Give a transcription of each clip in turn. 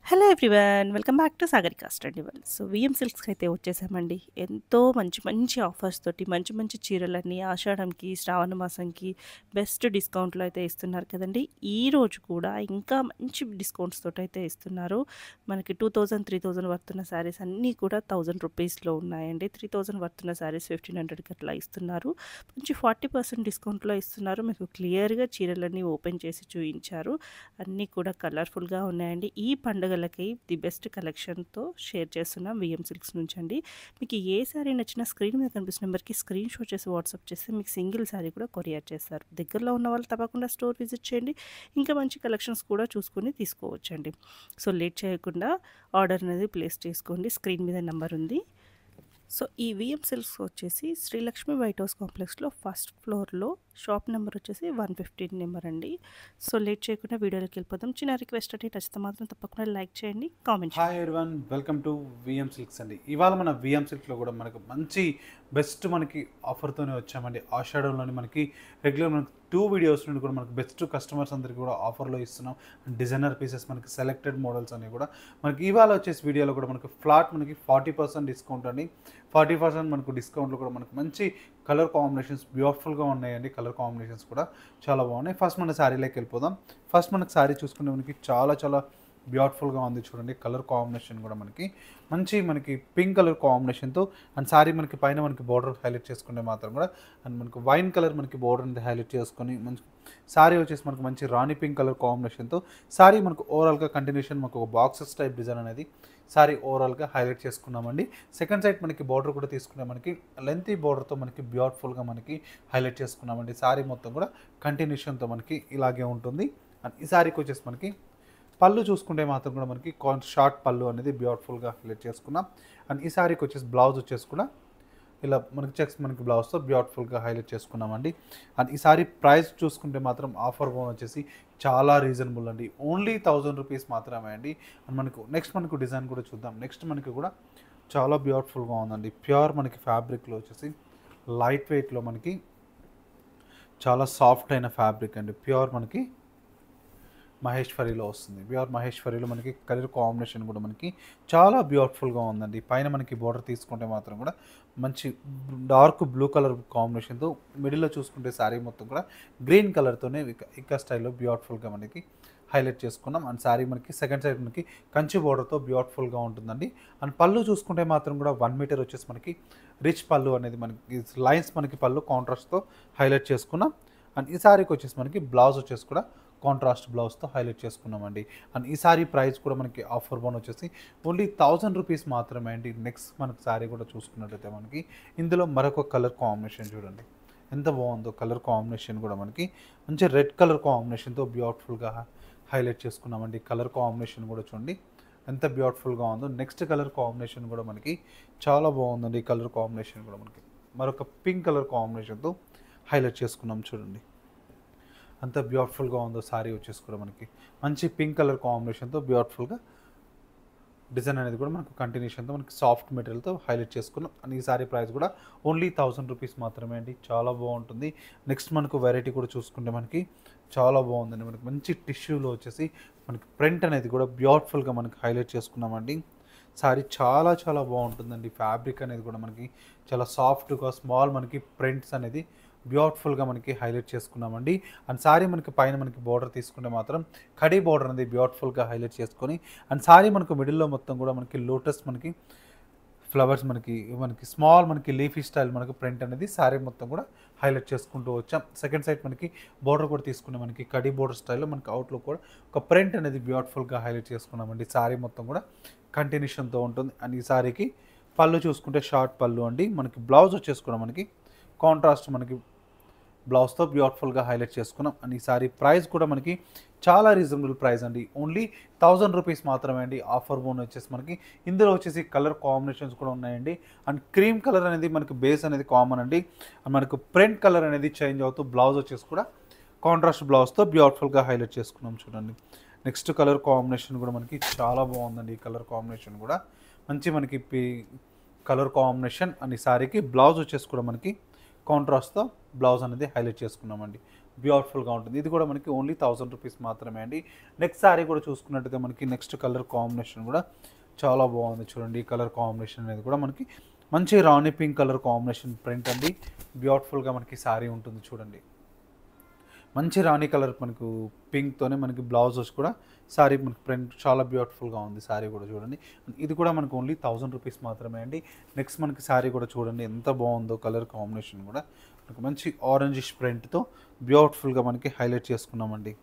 Hello everyone welcome back to Sagarika study world. So VM సిల్క్స్కి అయితే వచ్చేసామండి. ఎంతో మంచి మంచి ఆఫర్స్ తోటి మంచి మంచి చీరలన్నీ ఆషాఢంకి శ్రావణ మాసంకి బెస్ట్ డిస్కౌంట్లో అయితే ఇస్తున్నారు కదండి. ఈ రోజు కూడా ఇంకా మంచి డిస్కౌంట్స్ తోటి అయితే ఇస్తున్నారు. మనకి 2000 3000 వర్తున్న శారీస్ అన్నీ కూడా 1000 రూపీస్లో ఉన్నాయండి. 3000 వర్తున్న శారీస్ 1500కి అట్లా ఇస్తున్నారు. మంచి 40% డిస్కౌంట్లో ఇస్తున్నారు. మీకు క్లియర్గా చీరలన్నీ ఓపెన్ చేసి చూపించారు. అన్నీ కూడా కలర్ఫుల్గా ఉన్నాయండి. ఈ పండుగలకి ది బెస్ట్ కలెక్షన్తో షేర్ చేస్తున్నాం విఎం సిల్క్స్ నుంచి అండి. మీకు ఏ శారీ నచ్చినా స్క్రీన్ మీద కనిపిస్తున్న నెంబర్కి స్క్రీన్ షాట్ చేసి వాట్సాప్ చేస్తే మీకు సింగిల్ శారీ కూడా కొరియర్ చేస్తారు. దగ్గరలో ఉన్న వాళ్ళు తప్పకుండా స్టోర్ విజిట్ చేయండి. ఇంకా మంచి కలెక్షన్స్ కూడా చూసుకొని తీసుకోవచ్చండి. సో లేట్ చేయకుండా ఆర్డర్ అనేది ప్లేస్ చేసుకోండి. స్క్రీన్ మీద నెంబర్ ఉంది. సో ఈ విఎం సిల్క్స్ వచ్చేసి శ్రీలక్ష్మి వైట్ హౌస్ కాంప్లెక్స్లో ఫస్ట్ ఫ్లోర్లో షాప్ నెంబర్ వచ్చేసి 115 నెంబర్ అండి. సో లేట్ చేయకుండా వీడియోలోకి వెళ్ళిపోదాం. చిన్న రిక్వెస్ట్ అంటే నచ్చితే మాత్రం తప్పకుండా లైక్ చేయండి, కామెంట్ చేయండి. Hi everyone, welcome to VM Silks అండి. ఇవాళ మన విఎం సిల్క్స్లో కూడా మనకు మంచి బెస్ట్ మనకి ఆఫర్తోనే వచ్చామండి. ఆషాఢంలోని మనకి రెగ్యులర్ మనకి 2 వీడియోస్ నుండి కూడా మనకి బెస్ట్ కస్టమర్స్ అందరికీ కూడా ఆఫర్లో ఇస్తున్నాం. డిజైనర్ పీసెస్ మనకి సెలెక్టెడ్ మోడల్స్ అన్నీ కూడా మనకి ఇవాళ వచ్చేసి వీడియోలో కూడా మనకి ఫ్లాట్ మనకి 40% డిస్కౌంట్ అండి. 40% మనకు డిస్కౌంట్లో కూడా మనకు మంచి కలర్ కాంబినేషన్స్ బ్యూటిఫుల్గా ఉన్నాయండి. కలర్ కాంబినేషన్స్ కూడా చాలా బాగున్నాయి. ఫస్ట్ మన శారీలోకి వెళ్ళిపోదాం. ఫస్ట్ మనకి శారీ చూసుకుంటే మనకి చాలా చాలా బ్యూటిఫుల్గా ఉంది చూడండి. కలర్ కాంబినేషన్ కూడా మనకి మంచి మనకి పింక్ కలర్ కాంబినేషన్తో అండ్ శారీ మనకి పైన మనకి బార్డర్ హైలైట్ చేసుకుంటే మాత్రం కూడా అండ్ మనకి వైన్ కలర్ మనకి బార్డర్ అనేది హైలైట్ చేసుకొని మంచి శారీ వచ్చేసి మనకి మంచి రాణి పింక్ కలర్ కాంబినేషన్తో శారీ మనకు ఓవరాల్గా కంటిన్యూషన్ మనకు ఒక బాక్సెస్ టైప్ డిజైన్ అనేది శారీ ఓవరాల్గా హైలైట్ చేసుకున్నామండి. సెకండ్ సైడ్ మనకి బార్డర్ కూడా తీసుకునే మనకి లెంతీ బార్డర్తో మనకి బ్యూటిఫుల్గా మనకి హైలైట్ చేసుకున్నామండి. శారీ మొత్తం కూడా కంటిన్యూషన్తో మనకి ఇలాగే ఉంటుంది. అండ్ ఈ శారీకి వచ్చేసి మనకి పళ్ళు చూసుకుంటే మాత్రం కూడా మనకి షార్ట్ పళ్ళు అనేది బ్యూటిఫుల్గా హైలైట్ చేసుకున్నాం. అండ్ ఈ శారీకి వచ్చేసి బ్లౌజ్ వచ్చేసి కూడా ఇలా మనకి చెక్స్ మనకి బ్లౌజ్తో బ్యూటిఫుల్గా హైలైట్ చేసుకున్నామండి. అండ్ ఈ శారీ ప్రైస్ చూసుకుంటే మాత్రం ఆఫర్ బోన్ వచ్చేసి చాలా రీజనబుల్ అండి. ఓన్లీ 1000 రూపీస్ మాత్రమే అండి. అండ్ మనకు నెక్స్ట్ మనకు డిజైన్ కూడా చూద్దాం. నెక్స్ట్ మనకి కూడా చాలా బ్యూటిఫుల్గా ఉందండి. ప్యూర్ మనకి ఫ్యాబ్రిక్లో వచ్చేసి లైట్ వెయిట్లో మనకి చాలా సాఫ్ట్ అయిన ఫ్యాబ్రిక్ అండి. ప్యూర్ మనకి మహేశ్వరిలో వస్తుంది. ప్యూర్ మహేశ్వరిలో మనకి కలర్ కాంబినేషన్ కూడా మనకి చాలా బ్యూటిఫుల్గా ఉందండి. పైన మనకి బార్డర్ తీసుకుంటే మాత్రం కూడా మంచి డార్క్ బ్లూ కలర్ కాంబినేషన్తో మిడిల్లో చూసుకుంటే శారీ మొత్తం కూడా గ్రీన్ కలర్తోనే ఇక స్టైల్లో బ్యూటిఫుల్గా మనకి హైలైట్ చేసుకున్నాం. అండ్ శారీ మనకి సెకండ్ సైడ్ మనకి కంచి బార్డర్తో బ్యూటిఫుల్గా ఉంటుందండి. అండ్ పళ్ళు చూసుకుంటే మాత్రం కూడా 1 మీటర్ వచ్చేసి మనకి రిచ్ పళ్ళు అనేది మనకి లైన్స్ మనకి పళ్ళు కాంట్రాస్ట్తో హైలైట్ చేసుకున్నాం. అండ్ ఈ శారీకి వచ్చేసి మనకి బ్లౌజ్ వచ్చేసి కూడా కాంట్రాస్ట్ బ్లౌజ్తో హైలైట్ చేసుకున్నామండి. అండ్ ఈ శారీ ప్రైస్ కూడా మనకి ఆఫర్ బోన్ వచ్చేసి ఓన్లీ 1000 రూపీస్ మాత్రమే అండి. నెక్స్ట్ మనకి శారీ కూడా చూసుకున్నట్లయితే మనకి ఇందులో మరొక కలర్ కాంబినేషన్ చూడండి ఎంత బాగుందో. కలర్ కాంబినేషన్ కూడా మనకి మంచి రెడ్ కలర్ కాంబినేషన్తో బ్యూటిఫుల్గా హైలైట్ చేసుకున్నామండి. కలర్ కాంబినేషన్ కూడా చూడండి ఎంత బ్యూటిఫుల్గా ఉందో. నెక్స్ట్ కలర్ కాంబినేషన్ కూడా మనకి చాలా బాగుందండి. కలర్ కాంబినేషన్ కూడా మనకి మరొక పింక్ కలర్ కాంబినేషన్తో హైలైట్ చేసుకున్నాం చూడండి అంత బ్యూటిఫుల్గా ఉందో. శారీ వచ్చేసి కూడా మనకి మంచి పింక్ కలర్ కాంబినేషన్తో బ్యూటిఫుల్గా డిజైన్ అనేది కూడా మనకు కంటిన్యూషన్తో మనకి సాఫ్ట్ మెటీరియల్తో హైలైట్ చేసుకున్నాం. అండ్ ఈ శారీ ప్రైస్ కూడా ఓన్లీ 1000 రూపీస్ మాత్రమే అండి. చాలా బాగుంటుంది. నెక్స్ట్ మనకు వెరైటీ కూడా చూసుకుంటే మనకి చాలా బాగుందండి. మనకి మంచి టిష్యూలో వచ్చేసి మనకి ప్రింట్ అనేది కూడా బ్యూటిఫుల్గా మనకి హైలైట్ చేసుకున్నామండి. శారీ చాలా చాలా బాగుంటుందండి. ఫ్యాబ్రిక్ అనేది కూడా మనకి చాలా సాఫ్ట్గా స్మాల్ మనకి ప్రింట్స్ అనేది బ్యూటిఫుల్గా మనకి హైలైట్ చేసుకున్నామండి. అండ్ శారీ మనకి పైన మనకి బార్డర్ తీసుకుంటే మాత్రం కడీ బార్డర్ అనేది బ్యూటిఫుల్గా హైలైట్ చేసుకొని అండ్ శారీ మనకు మిడిల్లో మొత్తం కూడా మనకి లోటస్ మనకి ఫ్లవర్స్ మనకి స్మాల్ మనకి లీఫీ స్టైల్ మనకి ప్రింట్ అనేది శారీ మొత్తం కూడా హైలైట్ చేసుకుంటూ వచ్చాం. సెకండ్ సైడ్ మనకి బార్డర్ కూడా తీసుకునే మనకి కడీ బార్డర్ స్టైల్లో మనకి అవుట్లో కూడా ఒక ప్రింట్ అనేది బ్యూటిఫుల్గా హైలైట్ చేసుకున్నామండి. శారీ మొత్తం కూడా కంటిన్యూషన్తో ఉంటుంది. అండ్ ఈ శారీకి పళ్ళు చూసుకుంటే షార్ట్ పళ్ళు అండి. మనకి బ్లౌజ్ వచ్చేసుకున్నాం మనకి కాంట్రాస్ట్ మనకి బ్లౌజ్తో బ్యూటిఫుల్గా హైలైట్ చేసుకున్నాం. అండ్ ఈ సారీ ప్రైస్ కూడా మనకి చాలా రీజనబుల్ ప్రైస్ అండి. ఓన్లీ 1000 రూపీస్ మాత్రమే అండి. ఆఫర్ బోన్ వచ్చేసి మనకి ఇందులో వచ్చేసి కలర్ కాంబినేషన్స్ కూడా ఉన్నాయండి. అండ్ క్రీమ్ కలర్ అనేది మనకి బేస్ అనేది కామన్ అండి. అండ్ మనకు ప్రింట్ కలర్ అనేది చేంజ్ అవుతూ బ్లౌజ్ వచ్చేసి కూడా కాంట్రాస్ట్ బ్లౌజ్తో బ్యూటిఫుల్గా హైలైట్ చేసుకున్నాం చూడండి. నెక్స్ట్ కలర్ కాంబినేషన్ కూడా మనకి చాలా బాగుందండి. ఈ కలర్ కాంబినేషన్ కూడా మంచి మనకి కలర్ కాంబినేషన్. అండ్ ఈ సారీకి బ్లౌజ్ వచ్చేసి కూడా మనకి కాంట్రాస్ట్తో బ్లౌజ్ అనేది హైలైట్ చేసుకున్నామండి. బ్యూటిఫుల్గా ఉంటుంది. ఇది కూడా మనకి ఓన్లీ 1000 రూపీస్ మాత్రమే అండి. నెక్స్ట్ శారీ కూడా చూసుకున్నట్టయితే మనకి నెక్స్ట్ కలర్ కాంబినేషన్ కూడా చాలా బాగుంది చూడండి. ఈ కలర్ కాంబినేషన్ అనేది కూడా మనకి మంచి రాణి పింక్ కలర్ కాంబినేషన్ ప్రింట్ అండి. బ్యూటిఫుల్గా మనకి శారీ ఉంటుంది చూడండి. మంచి రాణి కలర్ మనకు పింక్తోనే మనకి బ్లౌజ్ వచ్చి కూడా శారీ మనకి ప్రింట్ చాలా బ్యూటిఫుల్గా ఉంది. శారీ కూడా చూడండి. ఇది కూడా మనకు ఓన్లీ 1000 రూపీస్ మాత్రమే అండి. నెక్స్ట్ మనకి శారీ కూడా చూడండి ఎంత బాగుందో. కలర్ కాంబినేషన్ కూడా మనకు మంచి ఆరెంజిష్ ప్రింట్తో బ్యూటిఫుల్గా మనకి హైలైట్ చేసుకున్నామండి.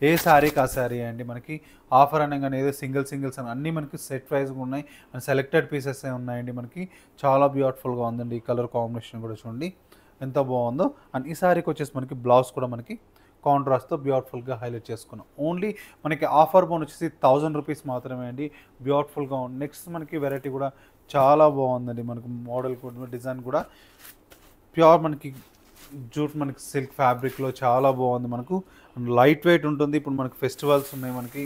ఏ శారీకి ఆ శారీ అండి. మనకి ఆఫర్ అనగానే ఏదో సింగిల్స్ అని అన్నీ మనకి సెట్ వైజ్గా ఉన్నాయి అండ్ సెలెక్టెడ్ పీసెస్ ఉన్నాయండి. మనకి చాలా బ్యూటిఫుల్గా ఉందండి. ఈ కలర్ కాంబినేషన్ కూడా చూడండి ఎంత బాగుందో. అండ్ ఈ శారీకి వచ్చేసి మనకి బ్లౌజ్ కూడా మనకి కాంట్రాస్ట్తో బ్యూటిఫుల్గా హైలైట్ చేసుకున్నాం. ఓన్లీ మనకి ఆఫర్ బోన్ వచ్చేసి 1000 రూపీస్ మాత్రమే అండి. బ్యూటిఫుల్గా ఉంది. నెక్స్ట్ మనకి వెరైటీ కూడా చాలా బాగుందండి. మనకు మోడల్ కూడా డిజైన్ కూడా ప్యూర్ మనకి జూట్ మనకి సిల్క్ ఫ్యాబ్రిక్లో చాలా బాగుంది. మనకు లైట్ వెయిట్ ఉంటుంది. ఇప్పుడు మనకి ఫెస్టివల్స్ ఉన్నాయి. మనకి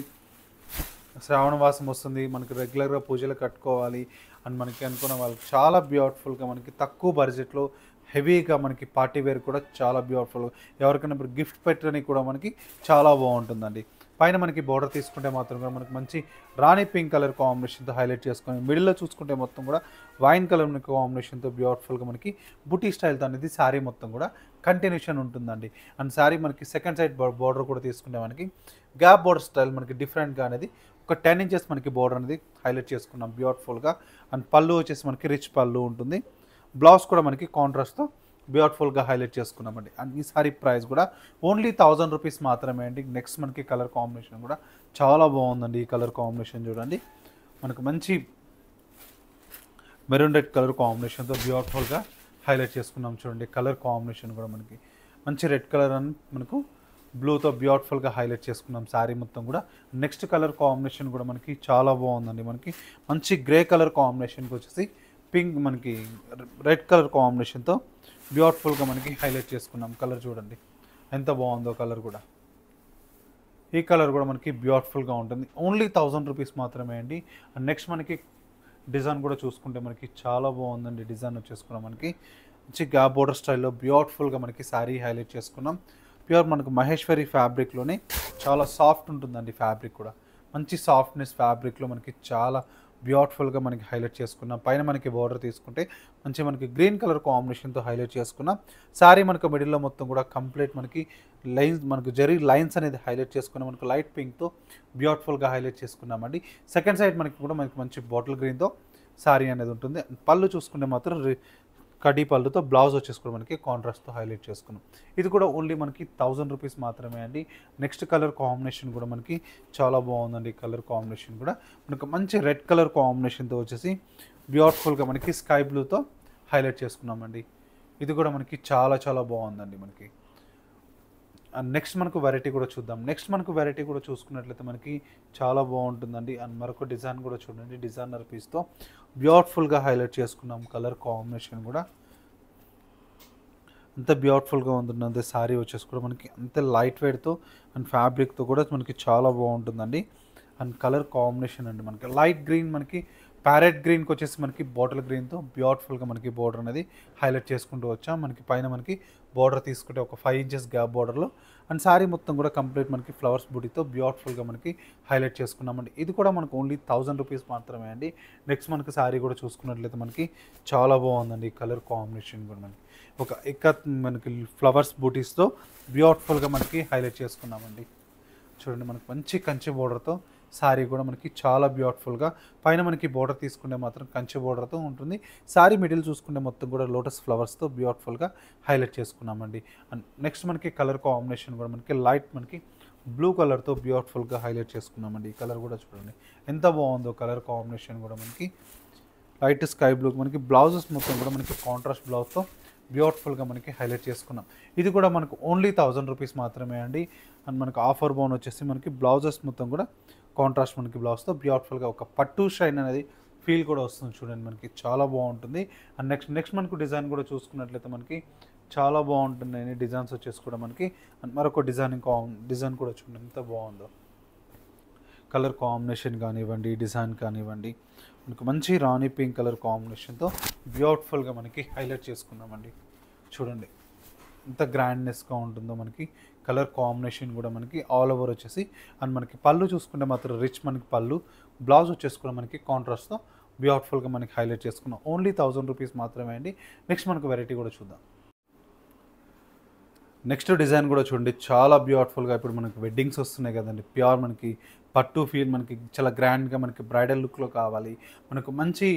శ్రావణ మాసం వస్తుంది. మనకి రెగ్యులర్గా పూజలు కట్టుకోవాలి అండ్ మనకి అనుకున్న వాళ్ళకి చాలా బ్యూటిఫుల్గా మనకి తక్కువ బడ్జెట్లో హెవీగా మనకి పార్టీ వేర్ కూడా చాలా బ్యూటిఫుల్. ఎవరికైనా ఇప్పుడు గిఫ్ట్ పెట్టడానికి కూడా మనకి చాలా బాగుంటుందండి. పైన మనకి బోర్డర్ తీసుకుంటే మాత్రం కూడా మనకి మంచి రాణి పింక్ కలర్ కాంబినేషన్తో హైలైట్ చేసుకొని మిడిల్లో చూసుకుంటే మొత్తం కూడా వైన్ కలర్ కాంబినేషన్తో బ్యూటిఫుల్గా మనకి బుటీ స్టైల్తో అనేది శారీ మొత్తం కూడా కంటిన్యూషన్ ఉంటుందండి. అండ్ శారీ మనకి సెకండ్ సైడ్ బోర్డర్ కూడా తీసుకుంటే మనకి గ్యాప్ బోర్డర్ స్టైల్ మనకి డిఫరెంట్గా అనేది ఒక 10 ఇంచెస్ మనకి బోర్డర్ అనేది హైలైట్ చేసుకున్నాం బ్యూటిఫుల్గా. అండ్ పళ్ళు వచ్చేసి మనకి రిచ్ పళ్ళు ఉంటుంది. బ్లౌజ్ కూడా మనకి కాంట్రాస్ట్తో బ్యూటిఫుల్గా హైలైట్ చేసుకున్నామండి. అండ్ ఈ సారీ ప్రైస్ కూడా ఓన్లీ 1000 రూపీస్ మాత్రమే అండి. నెక్స్ట్ మనకి కలర్ కాంబినేషన్ కూడా చాలా బాగుందండి. ఈ కలర్ కాంబినేషన్ చూడండి. మనకు మంచి మెరూన్ రెడ్ కలర్ కాంబినేషన్తో బ్యూటిఫుల్గా హైలైట్ చేసుకున్నాం చూడండి. కలర్ కాంబినేషన్ కూడా మనకి మంచి రెడ్ కలర్ అని మనకు బ్లూతో బ్యూటిఫుల్గా హైలైట్ చేసుకున్నాం శారీ మొత్తం కూడా. నెక్స్ట్ కలర్ కాంబినేషన్ కూడా మనకి చాలా బాగుందండి. మనకి మంచి గ్రే కలర్ కాంబినేషన్కి వచ్చేసి పింక్ మనకి రెడ్ కలర్ కాంబినేషన్తో బ్యూటిఫుల్గా మనకి హైలైట్ చేసుకున్నాం. కలర్ చూడండి ఎంత బాగుందో. కలర్ కూడా ఈ కలర్ కూడా మనకి బ్యూటిఫుల్గా ఉంటుంది. ఓన్లీ 1000 రూపీస్ మాత్రమే అండి. అండ్ నెక్స్ట్ మనకి డిజైన్ కూడా చూసుకుంటే మనకి చాలా బాగుందండి. డిజైన్ వచ్చేసుకున్నాం మనకి మంచి గ్యాప్ బోర్డర్ స్టైల్లో బ్యూటిఫుల్గా మనకి శారీ హైలైట్ చేసుకున్నాం. ప్యూర్ మనకు మహేశ్వరి ఫ్యాబ్రిక్లోనే చాలా సాఫ్ట్ ఉంటుందండి. ఫ్యాబ్రిక్ కూడా మంచి సాఫ్ట్నెస్ ఫ్యాబ్రిక్లో మనకి చాలా బ్యూటిఫుల్గా మనకి హైలైట్ చేసుకున్నాం. పైన మనకి బోర్డర్ తీసుకుంటే మంచి మనకి గ్రీన్ కలర్ కాంబినేషన్తో హైలైట్ చేసుకున్నాం. శారీ మనకు మిడిల్లో మొత్తం కూడా కంప్లీట్ మనకి లైన్స్ మనకు జరీ లైన్స్ అనేది హైలైట్ చేసుకున్నాం. మనకు లైట్ పింక్తో బ్యూటిఫుల్గా హైలైట్ చేసుకున్నామండి. సెకండ్ సైడ్ మనకి కూడా మనకి మంచి బాటిల్ గ్రీన్తో శారీ అనేది ఉంటుంది. పళ్ళు చూసుకుంటే మాత్రం కడ్డీ పళ్ళుతో బ్లౌజ్ వచ్చేసుకుని మనకి కాంట్రాస్ట్తో హైలైట్ చేసుకున్నాం. ఇది కూడా ఓన్లీ మనకి 1000 రూపీస్ మాత్రమే అండి. నెక్స్ట్ కలర్ కాంబినేషన్ కూడా మనకి చాలా బాగుందండి. కలర్ కాంబినేషన్ కూడా మనకు మంచి రెడ్ కలర్ కాంబినేషన్తో వచ్చేసి బ్యూటిఫుల్గా మనకి స్కై బ్లూతో హైలైట్ చేసుకున్నామండి. ఇది కూడా మనకి చాలా చాలా బాగుందండి మనకి. అండ్ నెక్స్ట్ మనకు వెరైటీ కూడా చూద్దాం. నెక్స్ట్ మనకు వెరైటీ కూడా చూసుకున్నట్లయితే మనకి చాలా బాగుంటుందండి. అండ్ మరొక డిజైన్ కూడా చూడండి. డిజైనర్ పీస్తో బ్యూటిఫుల్గా హైలైట్ చేసుకున్నాం. కలర్ కాంబినేషన్ కూడా అంత బ్యూటిఫుల్గా ఉంటుందండి. శారీ వచ్చేసి కూడా మనకి అంతే లైట్ వెయిట్తో అండ్ ఫ్యాబ్రిక్తో కూడా మనకి చాలా బాగుంటుందండి. అండ్ కలర్ కాంబినేషన్ అండి మనకి లైట్ గ్రీన్ మనకి ప్యారెట్ గ్రీన్కి వచ్చేసి మనకి బాటిల్ గ్రీన్తో బ్యూటిఫుల్గా మనకి బోర్డర్ అనేది హైలైట్ చేసుకుంటూ వచ్చాం. మనకి పైన మనకి బోర్డర్ తీసుకుంటే ఒక 5 ఇంచెస్ గ్యాప్ బోర్డర్లో అండ్ శారీ మొత్తం కూడా కంప్లీట్ మనకి ఫ్లవర్స్ బుటీతో బ్యూటిఫుల్గా మనకి హైలైట్ చేసుకున్నామండి. ఇది కూడా మనకు ఓన్లీ 1000 రూపీస్ మాత్రమే అండి. నెక్స్ట్ మనకి శారీ కూడా చూసుకున్నట్లయితే మనకి చాలా బాగుందండి. కలర్ కాంబినేషన్ కూడా మనకి ఒక ఇక్కత్ మనకి ఫ్లవర్స్ బూటీస్తో బ్యూటిఫుల్గా మనకి హైలైట్ చేసుకున్నామండి. చూడండి మనకి మంచి కంచి బోర్డర్తో శారీ కూడా మనకి చాలా బ్యూటిఫుల్గా పైన మనకి బోర్డర్ తీసుకుంటే మాత్రం కంచి బోర్డర్తో ఉంటుంది. శారీ మిడిల్ చూసుకుంటే మొత్తం కూడా లోటస్ ఫ్లవర్స్తో బ్యూటిఫుల్గా హైలైట్ చేసుకున్నామండి. అండ్ నెక్స్ట్ మనకి కలర్ కాంబినేషన్ కూడా మనకి లైట్ మనకి బ్లూ కలర్తో బ్యూటిఫుల్గా హైలైట్ చేసుకున్నామండి. ఈ కలర్ కూడా చూడండి ఎంత బాగుందో. కలర్ కాంబినేషన్ కూడా మనకి లైట్ స్కై బ్లూ మనకి బ్లౌజెస్ మొత్తం కూడా మనకి కాంట్రాస్ట్ బ్లౌజ్తో బ్యూటిఫుల్గా మనకి హైలైట్ చేసుకున్నాం. ఇది కూడా మనకు ఓన్లీ 1000 రూపీస్ మాత్రమే అండి. అండ్ మనకు ఆఫర్ బోన్ వచ్చేసి మనకి బ్లౌజెస్ మొత్తం కూడా కాంట్రాస్ట్ మనకి బ్లౌజ్తో బ్యూటిఫుల్గా ఒక పట్టు షైన్ అనేది ఫీల్ కూడా వస్తుంది. చూడండి మనకి చాలా బాగుంటుంది. అండ్ నెక్స్ట్ మనకు డిజైన్ కూడా చూసుకున్నట్లయితే మనకి చాలా బాగుంటుంది. డిజైన్స్ వచ్చేసి కూడా మనకి అండ్ మరొక డిజైన్ కూడా చూడండి ఎంత బాగుందో. కలర్ కాంబినేషన్ కానివ్వండి, డిజైన్ కానివ్వండి, మనకు మంచి రాణి పింక్ కలర్ కాంబినేషన్తో బ్యూటిఫుల్గా మనకి హైలైట్ చేసుకున్నామండి. చూడండి ఎంత గ్రాండ్నెస్గా ఉంటుందో. మనకి కలర్ కాంబినేషన్ కూడా మనకి ఆల్ ఓవర్ వచ్చేసి. అండ్ మనకి పళ్ళు చూసుకుంటే మాత్రం రిచ్ మనకి పళ్ళు, బ్లౌజ్ వచ్చేసి కూడా మనకి కాంట్రాస్ట్తో బ్యూటిఫుల్గా మనకి హైలైట్ చేసుకున్నాం. ఓన్లీ 1000 రూపీస్ మాత్రమే అండి. నెక్స్ట్ మనకు వెరైటీ కూడా చూద్దాం. నెక్స్ట్ డిజైన్ కూడా చూడండి, చాలా బ్యూటిఫుల్గా. ఇప్పుడు మనకి వెడ్డింగ్స్ వస్తున్నాయి కదండి, ప్యూర్ మనకి పట్టు ఫీల్ మనకి చాలా గ్రాండ్గా మనకి బ్రైడల్ లుక్లో కావాలి, మనకు మంచి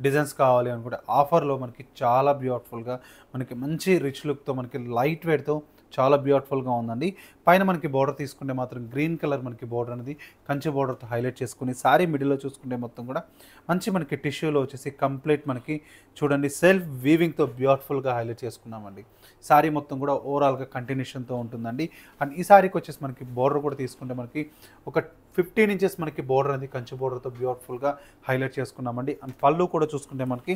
డిజైన్స్ కావాలి అనుకుంటే ఆఫర్లో మనకి చాలా బ్యూటిఫుల్గా మనకి మంచి రిచ్ లుక్తో మనకి లైట్ వెయిట్తో చాలా బ్యూటిఫుల్గా ఉందండి. పైన మనకి బోర్డర్ తీసుకుంటే మాత్రం గ్రీన్ కలర్ మనకి బోర్డర్ అనేది కంచి బోర్డర్తో హైలైట్ చేసుకుని, సారీ మిడిల్లో చూసుకుంటే మొత్తం కూడా మంచి మనకి టిష్యూలో వచ్చేసి కంప్లీట్ మనకి చూడండి సెల్ఫ్ వీవింగ్తో బ్యూటిఫుల్గా హైలైట్ చేసుకున్నామండి. సారీ మొత్తం కూడా ఓవరాల్గా కంటిన్యూషన్తో ఉంటుందండి. అండ్ ఈ సారీకి వచ్చేసి మనకి బోర్డర్ కూడా తీసుకుంటే మనకి ఒక 15 ఇంచెస్ మనకి బోర్డర్ అనేది కంచి బోర్డర్తో బ్యూటిఫుల్గా హైలైట్ చేసుకున్నామండి. అండ్ పళ్ళు కూడా చూసుకుంటే మనకి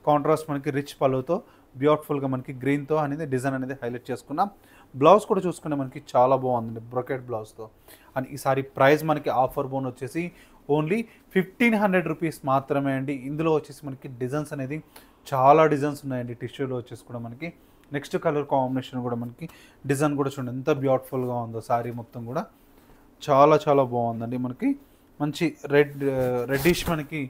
కాంట్రాస్ట్ మనకి రిచ్ పళ్ళుతో బ్యూటిఫుల్గా మనకి గ్రీన్తో అనేది డిజైన్ అనేది హైలైట్ చేసుకున్నాం. బ్లౌజ్ కూడా చూసుకుంటే మనకి చాలా బాగుందండి, బ్రొకెట్ బ్లౌజ్తో. అండ్ ఈ సారీ ప్రైస్ మనకి ఆఫర్ బోన్ వచ్చేసి ఓన్లీ 1500 రూపీస్ మాత్రమే అండి. ఇందులో వచ్చేసి మనకి డిజైన్స్ అనేది చాలా డిజైన్స్ ఉన్నాయండి. టిష్యూలో వచ్చేసి కూడా మనకి నెక్స్ట్ కలర్ కాంబినేషన్ కూడా మనకి డిజైన్ కూడా చూడండి ఎంత బ్యూటిఫుల్గా ఉందో. సారీ మొత్తం కూడా చాలా చాలా బాగుందండి. మనకి మంచి రెడ్డిష్ మనకి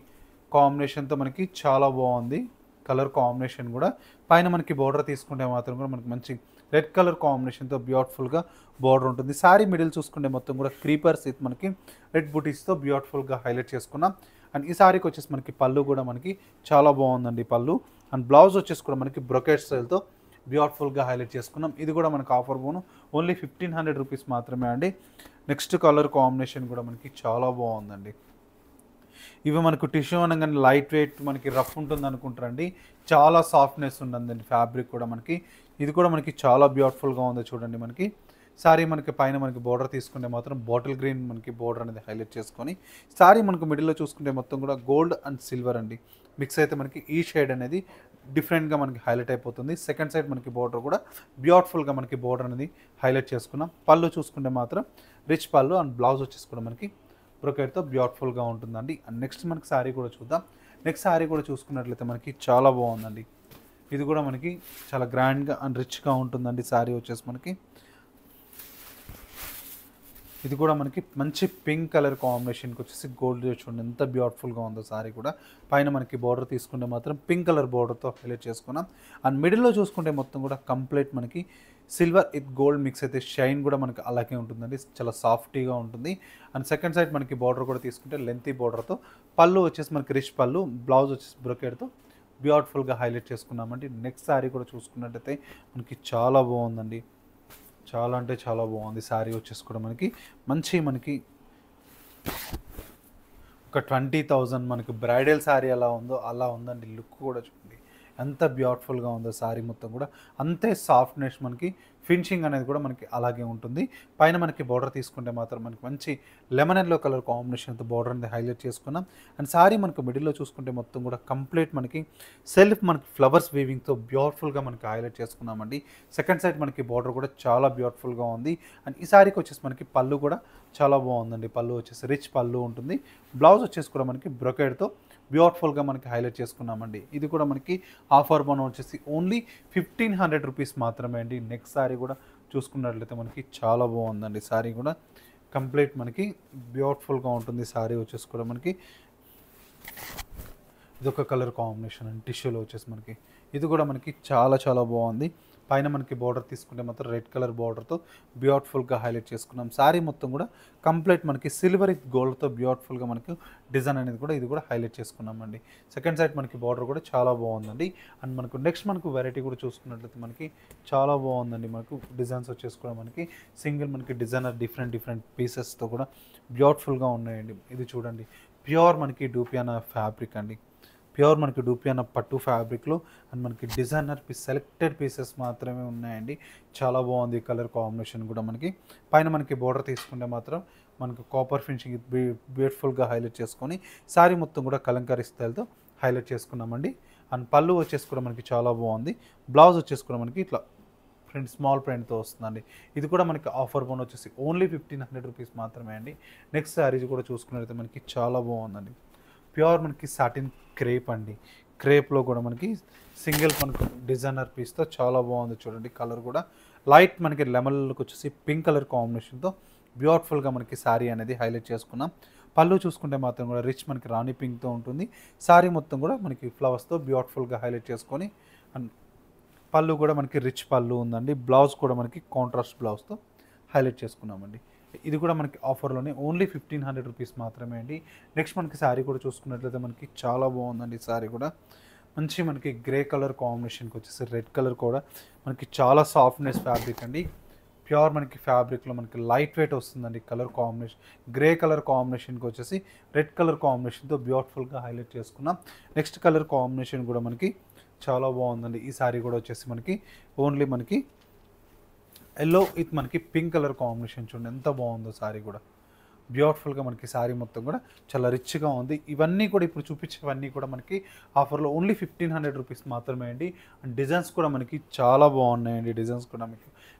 కాంబినేషన్తో మనకి చాలా బాగుంది కలర్ కాంబినేషన్ కూడా. పైన మనకి బోర్డర్ తీసుకుంటే మాత్రం కూడా మనకి మంచి రెడ్ కలర్ కాంబినేషన్తో బ్యూటిఫుల్గా బోర్డర్ ఉంటుంది. సారీ మిడిల్ చూసుకుంటే మొత్తం కూడా క్రీపర్స్ విత్ మనకి రెడ్ బుటీస్తో బ్యూటిఫుల్గా హైలైట్ చేసుకున్నాం. అండ్ ఈ సారీకి వచ్చేసి మనకి పళ్ళు కూడా మనకి చాలా బాగుందండి పళ్ళు. అండ్ బ్లౌజ్ వచ్చేసి కూడా మనకి బ్రొకెట్ స్టైల్తో బ్యూటిఫుల్గా హైలైట్ చేసుకున్నాం. ఇది కూడా మనకి ఆఫర్ బోను ఓన్లీ 1500 రూపీస్ మాత్రమే అండి. నెక్స్ట్ కలర్ కాంబినేషన్ కూడా మనకి చాలా బాగుందండి. ఇవి మనకు టిష్యూ అనగానే లైట్ వెయిట్ మనకి రఫ్ ఉంటుంది అనుకుంటారండి, చాలా సాఫ్ట్నెస్ ఉంటుందండి ఫ్యాబ్రిక్ కూడా మనకి. ఇది కూడా మనకి చాలా బ్యూటిఫుల్గా ఉంది చూడండి. మనకి సారీ మనకి పైన మనకి బోర్డర్ తీసుకుంటే మాత్రం బాటిల్ గ్రీన్ మనకి బోర్డర్ అనేది హైలైట్ చేసుకొని, సారీ మనకు మిడిల్లో చూసుకుంటే మొత్తం కూడా గోల్డ్ అండ్ సిల్వర్ అండి మిక్స్ అయితే మనకి ఈ షేడ్ అనేది డిఫరెంట్గా మనకి హైలైట్ అయిపోతుంది. సెకండ్ సైడ్ మనకి బోర్డర్ కూడా బ్యూటిఫుల్గా మనకి బోర్డర్ అనేది హైలైట్ చేసుకున్నాం. పళ్ళు చూసుకుంటే మాత్రం రిచ్ పళ్ళు అండ్ బ్లౌజ్ వచ్చేసి కూడా మనకి బ్రొకెట్తో బ్యూటిఫుల్గా ఉంటుందండి. అండ్ నెక్స్ట్ మనకి సారీ కూడా చూద్దాం. నెక్స్ట్ సారీ కూడా చూసుకున్నట్లయితే మనకి చాలా బాగుందండి. ఇది కూడా మనకి చాలా గ్రాండ్గా అండ్ రిచ్గా ఉంటుందండి. సారీ వచ్చేసి మనకి ఇది కూడా మనకి మంచి పింక్ కలర్ కాంబినేషన్కి వచ్చేసి గోల్డ్ చూడండి ఎంత బ్యూటిఫుల్గా ఉందో. సారీ కూడా పైన మనకి బోర్డర్ తీసుకుంటే మాత్రం పింక్ కలర్ బోర్డర్తో హైలైట్ చేసుకున్నాం. అండ్ మిడిల్లో చూసుకుంటే మొత్తం కూడా కంప్లీట్ మనకి సిల్వర్ విత్ గోల్డ్ మిక్స్ అయితే షైన్ కూడా మనకి అలాగే ఉంటుందండి, చాలా సాఫ్టీగా ఉంటుంది. అండ్ సెకండ్ సైడ్ మనకి బోర్డర్ కూడా తీసుకుంటే లెంతీ బోర్డర్తో, పళ్ళు వచ్చేసి మనకి రిచ్ పళ్ళు, బ్లౌజ్ వచ్చేసి బ్రొకెట్తో బ్యూటిఫుల్గా హైలైట్ చేసుకున్నామండి. నెక్స్ట్ శారీ కూడా చూసుకున్నట్టయితే మనకి చాలా బాగుందండి, చాలా అంటే చాలా బాగుంది. శారీ వచ్చేసి కూడా మనకి మంచి మనకి ఒక 20,000 మనకి బ్రైడల్ శారీ ఎలా ఉందో అలా ఉందండి. లుక్ కూడా చూడండి ఎంత బ్యూటిఫుల్గా ఉందో. శారీ మొత్తం కూడా అంతే సాఫ్ట్నెస్, మనకి ఫినిషింగ్ అనేది కూడా మనకి అలాగే ఉంటుంది. పైన మనకి బోర్డర్ తీసుకుంటే మాత్రం మనకి మంచి లెమన్ ఎల్లో కలర్ కాంబినేషన్తో బోర్డర్ అనేది హైలైట్ చేసుకున్నాం. అండ్ శారీ మనకు మిడిల్లో చూసుకుంటే మొత్తం కూడా కంప్లీట్ మనకి సెల్ఫ్ మనకి ఫ్లవర్స్ వీవింగ్తో బ్యూటిఫుల్గా మనకి హైలైట్ చేసుకున్నామండి. సెకండ్ సైడ్ మనకి బోర్డర్ కూడా చాలా బ్యూటిఫుల్గా ఉంది. అండ్ ఈ శారీకి వచ్చేసి మనకి పళ్ళు కూడా చాలా బాగుందండి. పళ్ళు వచ్చేసి రిచ్ పళ్ళు ఉంటుంది. బ్లౌజ్ వచ్చేసి కూడా మనకి బ్రొకెట్తో బ్యూటిఫుల్గా మనకి హైలైట్ చేసుకున్నామండి. ఇది కూడా మనకి ఆఫర్ బోన్ వచ్చేసి ఓన్లీ 1500 రూపీస్ మాత్రమే అండి. నెక్స్ట్ శారీ కూడా చూసుకున్నట్లయితే మనకి చాలా బాగుందండి. శారీ కూడా కంప్లీట్ మనకి బ్యూటిఫుల్గా ఉంటుంది. శారీ వచ్చేసి కూడా మనకి ఇదొక కలర్ కాంబినేషన్ అండి. టిష్యూలో వచ్చేసి మనకి ఇది కూడా మనకి చాలా చాలా బాగుంది. పైన మనకి బార్డర్ తీసుకుంటే మాత్రం రెడ్ కలర్ బార్డర్తో బ్యూటిఫుల్గా హైలైట్ చేసుకున్నాం. శారీ మొత్తం కూడా కంప్లీట్ మనకి సిల్వర్ గోల్డ్తో బ్యూటిఫుల్గా మనకి డిజైన్ అనేది కూడా ఇది కూడా హైలైట్ చేసుకున్నామండి. సెకండ్ సైడ్ మనకి బార్డర్ కూడా చాలా బాగుందండి. అండ్ మనకు నెక్స్ట్ మనకు వెరైటీ కూడా చూసుకున్నట్లయితే మనకి చాలా బాగుందండి. మనకు డిజైన్స్ వచ్చేసి కూడా మనకి సింగిల్ మనకి డిజైనర్ డిఫరెంట్ పీసెస్తో కూడా బ్యూటిఫుల్గా ఉన్నాయండి. ఇది చూడండి ప్యూర్ మనకి డూపియానా ఫ్యాబ్రిక్ అండి. ప్యూర్ మనకి డూపియానా పట్టు ఫ్యాబ్రిక్లో అండ్ మనకి డిజైనర్ సెలెక్టెడ్ పీసెస్ మాత్రమే ఉన్నాయండి. చాలా బాగుంది కలర్ కాంబినేషన్ కూడా. మనకి పైన మనకి బోర్డర్ తీసుకుంటే మాత్రం మనకు కాపర్ ఫినిషింగ్ బ్యూటిఫుల్గా హైలైట్ చేసుకొని శారీ మొత్తం కూడా కలంకారీ స్టైల్తో హైలైట్ చేసుకున్నామండి. అండ్ పళ్ళు వచ్చేసి కూడా మనకి చాలా బాగుంది. బ్లౌజ్ వచ్చేసి కూడా మనకి ఇట్లా స్మాల్ ప్రింట్తో వస్తుందండి. ఇది కూడా మనకి ఆఫర్ బోన్ వచ్చేసి ఓన్లీ 1500 రూపీస్ మాత్రమే అండి. నెక్స్ట్ శారీస్ కూడా చూసుకున్నట్లయితే మనకి చాలా బాగుందండి. ప్యూర్ మనకి సాటిన్ క్రేప్ అండి. క్రేప్లో కూడా మనకి సింగిల్ మనకు డిజైనర్ పీస్తో చాలా బాగుంది చూడండి కలర్ కూడా. లైట్ మనకి లెమన్లకు వచ్చేసి పింక్ కలర్ కాంబినేషన్తో బ్యూటిఫుల్గా మనకి శారీ అనేది హైలైట్ చేసుకున్నాం. పళ్ళు చూసుకుంటే మాత్రం కూడా రిచ్ మనకి రాణి పింక్తో ఉంటుంది. శారీ మొత్తం కూడా మనకి ఫ్లవర్స్తో బ్యూటిఫుల్గా హైలైట్ చేసుకొని అండ్ పళ్ళు కూడా మనకి రిచ్ పళ్ళు ఉందండి. బ్లౌజ్ కూడా మనకి కాంట్రాస్ట్ బ్లౌజ్తో హైలైట్ చేసుకున్నామండి. ఇది కూడా మనకి ఆఫర్లోనే ఓన్లీ 1500 రూపీస్ మాత్రమే అండి. నెక్స్ట్ మనకి శారీ కూడా చూసుకున్నట్లయితే మనకి చాలా బాగుందండి. శారీ కూడా మంచి మనకి గ్రే కలర్ కాంబినేషన్కి వచ్చేసి రెడ్ కలర్ కూడా మనకి చాలా సాఫ్ట్నెస్ ఫ్యాబ్రిక్ అండి. ప్యూర్ మనకి ఫ్యాబ్రిక్లో మనకి లైట్ వెయిట్ వస్తుందండి. కలర్ కాంబినేషన్ గ్రే కలర్ కాంబినేషన్కి వచ్చేసి రెడ్ కలర్ కాంబినేషన్తో బ్యూటిఫుల్గా హైలైట్ చేసుకున్నాం. నెక్స్ట్ కలర్ కాంబినేషన్ కూడా మనకి చాలా బాగుందండి. ఈ శారీ కూడా వచ్చేసి మనకి ఓన్లీ మనకి ఎల్లో విత్ మనకి పింక్ కలర్ కాంబినేషన్ చూడండి ఎంత బాగుందో శారీ కూడా. బ్యూటిఫుల్గా మనకి శారీ మొత్తం కూడా చాలా రిచ్గా ఉంది. ఇవన్నీ కూడా ఇప్పుడు చూపించేవన్నీ కూడా మనకి ఆఫర్లో ఓన్లీ 1500 రూపీస్ మాత్రమే అండి. అండ్ డిజైన్స్ కూడా మనకి చాలా బాగున్నాయండి. డిజైన్స్ కూడా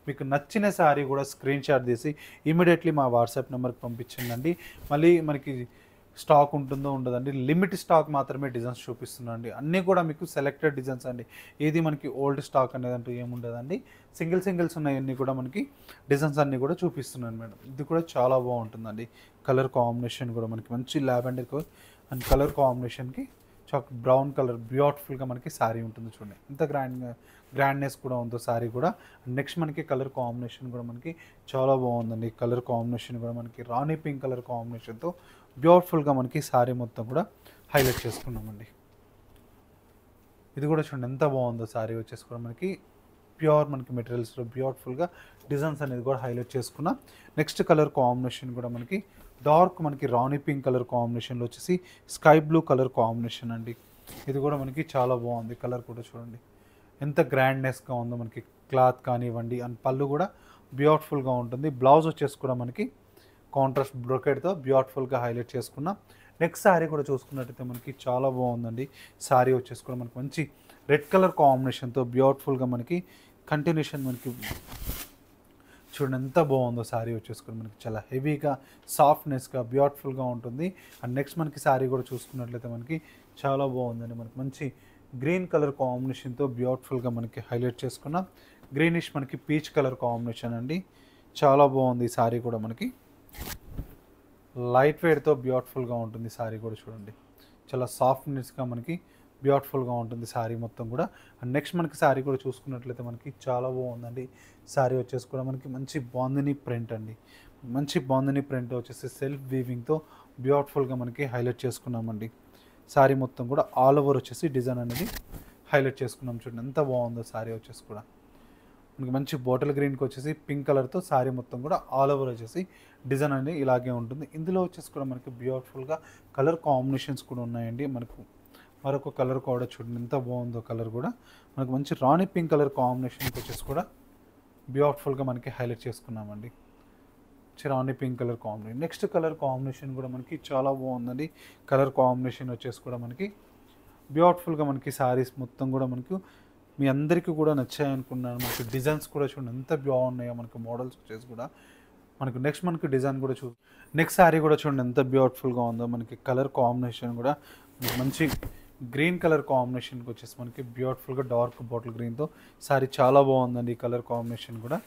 మీకు నచ్చిన శారీ కూడా స్క్రీన్ షాట్ తీసి ఇమీడియట్లీ మా వాట్సాప్ నెంబర్కి పంపించండి. మళ్ళీ మనకి స్టాక్ ఉంటుందో ఉండదండి. లిమిట్ స్టాక్ మాత్రమే డిజైన్స్ చూపిస్తున్నాండి. అన్నీ కూడా మీకు సెలెక్టెడ్ డిజైన్స్ అండి. ఏది మనకి ఓల్డ్ స్టాక్ అనేది అంటూ ఏముండదండి. సింగిల్స్ ఉన్నాయన్నీ కూడా మనకి డిజైన్స్ అన్నీ కూడా చూపిస్తున్నాను మేడం. ఇది కూడా చాలా బాగుంటుందండి. కలర్ కాంబినేషన్ కూడా మనకి మంచి లావెండర్ అండ్ కలర్ కాంబినేషన్కి బ్రౌన్ కలర్ బ్యూటిఫుల్గా మనకి శారీ ఉంటుంది చూడండి. ఎంత గ్రాండ్నెస్ కూడా ఉందో శారీ కూడా. నెక్స్ట్ మనకి కలర్ కాంబినేషన్ కూడా మనకి చాలా బాగుందండి. కలర్ కాంబినేషన్ కూడా మనకి రాణి పింక్ కలర్ కాంబినేషన్తో బ్యూటిఫుల్గా మనకి శారీ మొత్తం కూడా హైలైట్ చేసుకున్నామండి. ఇది కూడా చూడండి ఎంత బాగుందో శారీ వచ్చేసి కూడా మనకి ప్యూర్ మనకి మెటీరియల్స్లో బ్యూటిఫుల్గా డిజైన్స్ అనేది కూడా హైలైట్ చేసుకున్నాం. నెక్స్ట్ కలర్ కాంబినేషన్ కూడా మనకి డార్క్ మనకి రాణి పింక్ కలర్ కాంబినేషన్లో వచ్చేసి స్కై బ్లూ కలర్ కాంబినేషన్ అండి. ఇది కూడా మనకి చాలా బాగుంది. కలర్ కూడా చూడండి ఎంత గ్రాండ్నెస్గా ఉందో. మనకి క్లాత్ కానివ్వండి అండ్ పళ్ళు కూడా బ్యూటిఫుల్గా ఉంటుంది. బ్లౌజ్ వచ్చేసి కూడా మనకి కాంట్రాస్ట్ బ్రొకెట్తో బ్యూటిఫుల్గా హైలైట్ చేసుకున్నాం. నెక్స్ట్ శారీ కూడా చూసుకున్నట్టయితే మనకి చాలా బాగుందండి. శారీ వచ్చేసి కూడా మనకి మంచి రెడ్ కలర్ కాంబినేషన్తో బ్యూటిఫుల్గా మనకి కంటిన్యూషన్ మనకి చూడండి ఎంత బాగుందో. శారీ వచ్చేసుకొని మనకి చాలా హెవీగా సాఫ్ట్నెస్గా బ్యూటిఫుల్గా ఉంటుంది. అండ్ నెక్స్ట్ మనకి శారీ కూడా చూసుకున్నట్లయితే మనకి చాలా బాగుందండి. మనకి మంచి గ్రీన్ కలర్ కాంబినేషన్తో బ్యూటిఫుల్గా మనకి హైలైట్ చేసుకున్నాం. గ్రీనిష్ మనకి పీచ్ కలర్ కాంబినేషన్ అండి. చాలా బాగుంది ఈ శారీ కూడా మనకి లైట్ వెయిట్తో బ్యూటిఫుల్గా ఉంటుంది. శారీ కూడా చూడండి చాలా సాఫ్ట్నెస్గా మనకి బ్యూటిఫుల్గా ఉంటుంది శారీ మొత్తం కూడా. అండ్ నెక్స్ట్ మనకి శారీ కూడా చూసుకున్నట్లయితే మనకి చాలా బాగుందండి. శారీ వచ్చేసి కూడా మనకి మంచి బాందిని ప్రింట్ అండి. మంచి బాందిని ప్రింట్ వచ్చేసి సెల్ఫ్ వీవింగ్తో బ్యూటిఫుల్గా మనకి హైలైట్ చేసుకున్నామండి. శారీ మొత్తం కూడా ఆల్ ఓవర్ వచ్చేసి డిజైన్ అనేది హైలైట్ చేసుకున్నాం. చూడండి ఎంత బాగుందో శారీ వచ్చేసి కూడా మనకి మంచి బాటిల్ గ్రీన్కి వచ్చేసి పింక్ కలర్తో శారీ మొత్తం కూడా ఆల్ ఓవర్ వచ్చేసి డిజైన్ అనేది ఇలాగే ఉంటుంది. ఇందులో వచ్చేసి కూడా మనకి బ్యూటిఫుల్గా కలర్ కాంబినేషన్స్ కూడా ఉన్నాయండి. మనకు మరొక కలర్ కూడా చూడండి ఎంత బాగుందో. కలర్ కూడా మనకు మంచి రాణి పింక్ కలర్ కాంబినేషన్కి వచ్చేసి కూడా బ్యూటిఫుల్గా మనకి హైలైట్ చేసుకున్నామండి. రాణి pink colour combination. Next colour combination కూడా మనకి చాలా బాగుందండి. కలర్ కాంబినేషన్ వచ్చేసి కూడా మనకి బ్యూటిఫుల్గా మనకి శారీస్ మొత్తం కూడా మనకు మీ అందరికీ కూడా నచ్చాయి అనుకున్నాను. మనకి డిజైన్స్ కూడా చూడండి ఎంత బాగున్నాయో. మనకి మోడల్స్ వచ్చేసి కూడా మనకు నెక్స్ట్ మనకి డిజైన్ కూడా నెక్స్ట్ శారీ కూడా చూడండి ఎంత బ్యూటిఫుల్గా ఉందో. మనకి కలర్ కాంబినేషన్ కూడా మంచి గ్రీన్ కలర్ కాంబినేషన్కి వచ్చేసి మనకి బ్యూటిఫుల్గా డార్క్ బాటిల్ గ్రీన్తో శారీ చాలా బాగుందండి. ఈ కలర్ కాంబినేషన్ కూడా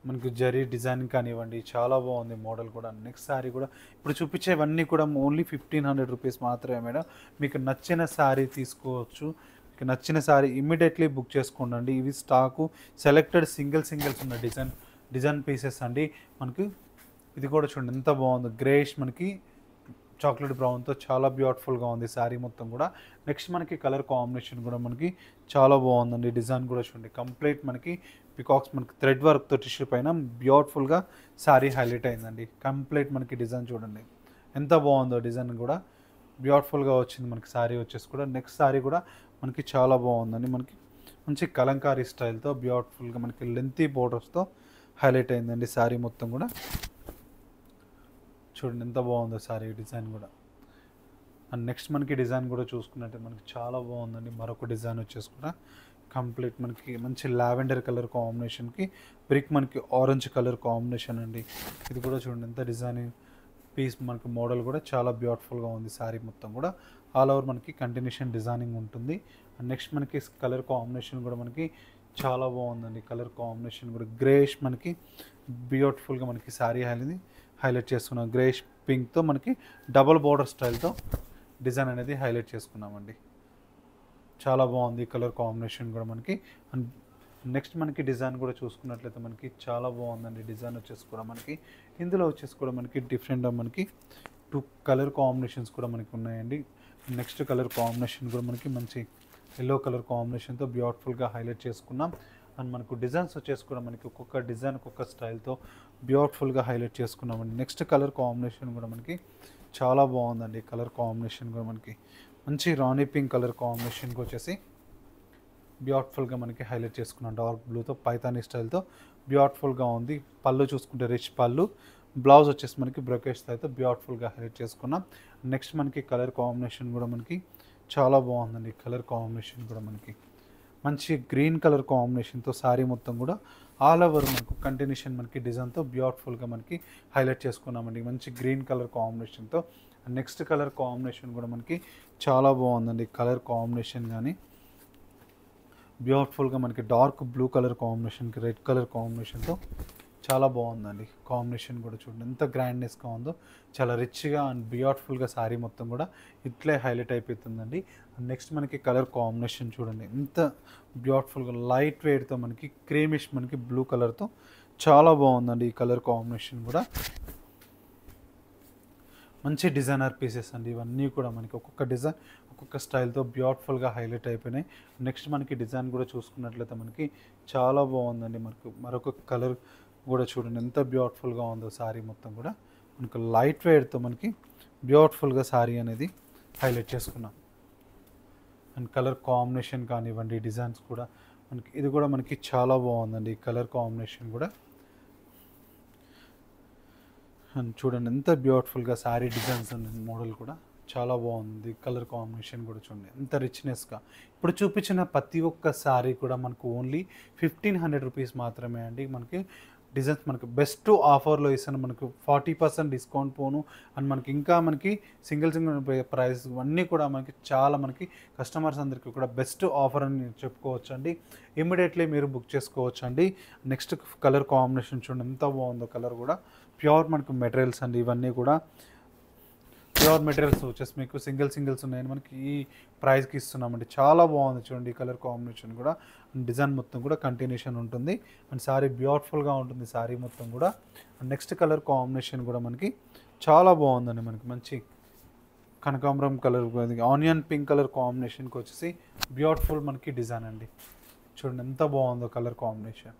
మనకి జరీ డిజైన్ కానివ్వండి చాలా బాగుంది మోడల్ కూడా. నెక్స్ట్ శారీ కూడా ఇప్పుడు చూపించేవన్నీ కూడా ఓన్లీ 1500 రూపీస్ మాత్రమే మేడం. మీకు నచ్చిన శారీ తీసుకోవచ్చు. మీకు నచ్చిన శారీ ఇమ్మీడియట్లీ బుక్ చేసుకోండి. ఇవి స్టాకు సెలెక్టెడ్ సింగిల్స్ ఉన్న డిజైన్ పీసెస్ అండి. మనకి ఇది కూడా చూడండి ఎంత బాగుందో. గ్రేష్ మనకి చాక్లెట్ బ్రౌన్తో చాలా బ్యూటిఫుల్గా ఉంది శారీ మొత్తం కూడా. నెక్స్ట్ మనకి కలర్ కాంబినేషన్ కూడా మనకి చాలా బాగుందండి. డిజైన్ కూడా చూడండి కంప్లీట్ మనకి పికాక్స్ మనకి థ్రెడ్ వర్క్తో టిష్యూ పైన బ్యూటిఫుల్గా శారీ హైలైట్ అయిందండి. కంప్లీట్ మనకి డిజైన్ చూడండి ఎంత బాగుందో. డిజైన్ కూడా బ్యూటిఫుల్గా వచ్చింది మనకి శారీ వచ్చేసి కూడా. నెక్స్ట్ శారీ కూడా మనకి చాలా బాగుందండి. మనకి మంచి కలంకారీ స్టైల్తో బ్యూటిఫుల్గా మనకి లెంతీ బోర్డర్స్తో హైలైట్ అయిందండి శారీ మొత్తం కూడా. చూడండి ఎంత బాగుందో శారీ డిజైన్ కూడా. అండ్ నెక్స్ట్ మనకి డిజైన్ కూడా చూసుకున్నట్టే మనకి చాలా బాగుందండి. మరొక డిజైన్ వచ్చేసి కూడా కంప్లీట్ మనకి మంచి లావెండర్ కలర్ కాంబినేషన్కి బ్రిక్ మనకి ఆరెంజ్ కలర్ కాంబినేషన్ అండి. ఇది కూడా చూడండి ఎంత డిజైనింగ్ పీస్ మనకి మోడల్ కూడా చాలా బ్యూటిఫుల్గా ఉంది. శారీ మొత్తం కూడా ఆల్ ఓవర్ మనకి కంటిన్యూషన్ డిజైనింగ్ ఉంటుంది. అండ్ నెక్స్ట్ మనకి కలర్ కాంబినేషన్ కూడా మనకి చాలా బాగుందండి కలర్ కాంబినేషన్ కూడా. గ్రేష్ మనకి బ్యూటిఫుల్గా మనకి శారీ అనేది హైలైట్ చేసుకున్నాం. గ్రేష్ పింక్తో మనకి డబుల్ బార్డర్ స్టైల్తో డిజైన్ అనేది హైలైట్ చేసుకున్నామండి. చాలా బాగుంది కలర్ కాంబినేషన్ కూడా మనకి. అండ్ నెక్స్ట్ మనకి డిజైన్ కూడా చూసుకున్నట్లయితే మనకి చాలా బాగుందండి. డిజైన్ వచ్చేసి కూడా మనకి ఇందులో వచ్చేసి కూడా మనకి డిఫరెంట్గా మనకి 2 కలర్ కాంబినేషన్స్ కూడా మనకి ఉన్నాయండి. నెక్స్ట్ కలర్ కాంబినేషన్ కూడా మనకి మంచి ఎల్లో కలర్ కాంబినేషన్తో బ్యూటిఫుల్గా హైలైట్ చేసుకున్నాం. అండ్ మనకు డిజైన్స్ వచ్చేసి కూడా మనకి ఒక్కొక్క డిజైన్ ఒక్కొక్క స్టైల్తో బ్యూటిఫుల్గా హైలైట్ చేసుకున్నామండి. నెక్స్ట్ కలర్ కాంబినేషన్ కూడా మనకి చాలా బాగుందండి. కలర్ కాంబినేషన్ కూడా మనకి మంచి రాణి పింక్ కలర్ కాంబినేషన్కి వచ్చేసి బ్యూటిఫుల్గా మనకి హైలైట్ చేసుకున్నాం. డార్క్ బ్లూతో పైతానీ స్టైల్తో బ్యూటిఫుల్గా ఉంది. పళ్ళు చూసుకుంటే రిచ్ పళ్ళు, బ్లౌజ్ వచ్చేసి మనకి బ్రొకేజ్ స్టైల్తో బ్యూటిఫుల్గా హైలైట్ చేసుకున్నాం. నెక్స్ట్ మనకి కలర్ కాంబినేషన్ కూడా మనకి చాలా బాగుందండి. కలర్ కాంబినేషన్ కూడా మనకి మంచి గ్రీన్ కలర్ కాంబినేషన్తో శారీ మొత్తం కూడా ఆల్ ఓవర్ మనకు కంటిన్యూషన్ మనకి డిజైన్తో బ్యూటిఫుల్గా మనకి హైలైట్ చేసుకున్నామండి. మంచి గ్రీన్ కలర్ కాంబినేషన్తో. నెక్స్ట్ కలర్ కాంబినేషన్ కూడా మనకి చాలా బాగుందండి. కలర్ కాంబినేషన్ కానీ బ్యూటిఫుల్గా మనకి డార్క్ బ్లూ కలర్ కాంబినేషన్కి రెడ్ కలర్ కాంబినేషన్తో చాలా బాగుందండి. కాంబినేషన్ కూడా చూడండి ఎంత గ్రాండ్నెస్గా ఉందో. చాలా రిచ్గా అండ్ బ్యూటిఫుల్గా శారీ మొత్తం కూడా ఇట్లే హైలైట్ అయిపోతుందండి. నెక్స్ట్ మనకి కలర్ కాంబినేషన్ చూడండి ఎంత బ్యూటిఫుల్గా లైట్ వెయిట్తో మనకి క్రీమిష్ మనకి బ్లూ కలర్తో చాలా బాగుందండి. ఈ కలర్ కాంబినేషన్ కూడా మంచి డిజైనర్ పీసెస్ అండి. ఇవన్నీ కూడా మనకి ఒక్కొక్క డిజైన్ ఒక్కొక్క స్టైల్తో బ్యూటిఫుల్గా హైలైట్ అయిపోయినాయి. నెక్స్ట్ మనకి డిజైన్ కూడా చూసుకున్నట్లయితే మనకి చాలా బాగుందండి. మనకు మరొక కలర్ కూడా చూడండి ఎంత బ్యూటిఫుల్గా ఉందో. శారీ మొత్తం కూడా మనకు లైట్ వెయిట్తో మనకి బ్యూటిఫుల్గా శారీ అనేది హైలైట్ చేసుకున్నాం. అండ్ కలర్ కాంబినేషన్ కానివ్వండి, డిజైన్స్ కూడా మనకి ఇది కూడా మనకి చాలా బాగుందండి. కలర్ కాంబినేషన్ కూడా అండ్ చూడండి ఎంత బ్యూటిఫుల్గా శారీ డిజైన్స్ అండ్ మోడల్ కూడా చాలా బాగుంది. కలర్ కాంబినేషన్ కూడా చూడండి ఎంత రిచ్నెస్గా. ఇప్పుడు చూపించిన ప్రతి ఒక్క శారీ కూడా మనకు ఓన్లీ 1500 రూపీస్ మాత్రమే అండి. మనకి డిజైన్స్ మనకి బెస్ట్ ఆఫర్లో ఇస్తాను. మనకు 40% డిస్కౌంట్ పోను. అండ్ మనకి ఇంకా మనకి సింగిల్ ప్రైస్ అన్నీ కూడా మనకి చాలా మనకి కస్టమర్స్ అందరికీ కూడా బెస్ట్ ఆఫర్ అని చెప్పుకోవచ్చు అండి. ఇమ్మీడియట్లీ మీరు బుక్ చేసుకోవచ్చు అండి. నెక్స్ట్ కలర్ కాంబినేషన్ చూడండి ఎంత బాగుందో. కలర్ కూడా ప్యూర్ మనకు మెటీరియల్స్ అండి. ఇవన్నీ కూడా ప్యూర్ మెటీరియల్స్ వచ్చేసి మీకు సింగిల్స్ ఉన్నాయని మనకి ఈ ప్రైస్కి ఇస్తున్నామండి. చాలా బాగుంది చూడండి. ఈ కలర్ కాంబినేషన్ కూడా డిజైన్ మొత్తం కూడా కంటిన్యూషన్ ఉంటుంది. అండ్ శారీ బ్యూటిఫుల్గా ఉంటుంది శారీ మొత్తం కూడా. అండ్ నెక్స్ట్ కలర్ కాంబినేషన్ కూడా మనకి చాలా బాగుందండి. మనకి మంచి కనకాంబరం కలర్, ఆనియన్ పింక్ కలర్ కాంబినేషన్కి వచ్చేసి బ్యూటిఫుల్ మనకి డిజైన్ అండి. చూడండి ఎంత బాగుందో కలర్ కాంబినేషన్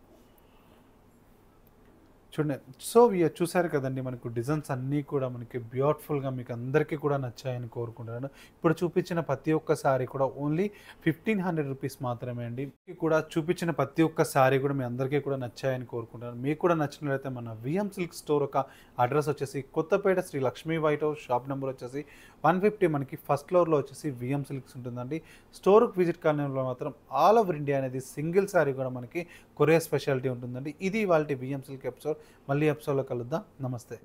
చూడండి. సో చూసారు కదండి మనకు డిజైన్స్ అన్నీ కూడా మనకి బ్యూటిఫుల్గా మీకు అందరికీ కూడా నచ్చాయని కోరుకుంటున్నాను. ఇప్పుడు చూపించిన ప్రతి ఒక్క శారీ కూడా ఓన్లీ 1500 రూపీస్ మాత్రమే అండి. కూడా చూపించిన ప్రతి ఒక్క శారీ కూడా మీ అందరికీ కూడా నచ్చాయని కోరుకుంటున్నాను. మీకు కూడా నచ్చినట్లయితే మన విఎం సిల్క్ స్టోర్ ఒక అడ్రస్ వచ్చేసి Kothapet Sri Lakshmi white house, shop number వచ్చేసి 150, మనకి ఫస్ట్ ఫ్లోర్లో వచ్చేసి విఎం సిల్క్స్ ఉంటుందండి. స్టోర్కి విజిట్ కాలనీలో మాత్రం ఆల్ ఓవర్ ఇండియా అనేది సింగిల్ శారీ కూడా మనకి కొరియర్ స్పెషాలిటీ ఉంటుందండి. ఇది వాళ్ళ విఎం సిల్క్ ఎపిసోడ్. మళ్ళీ ఎపిసోడ్లో కలుద్దాం. నమస్తే.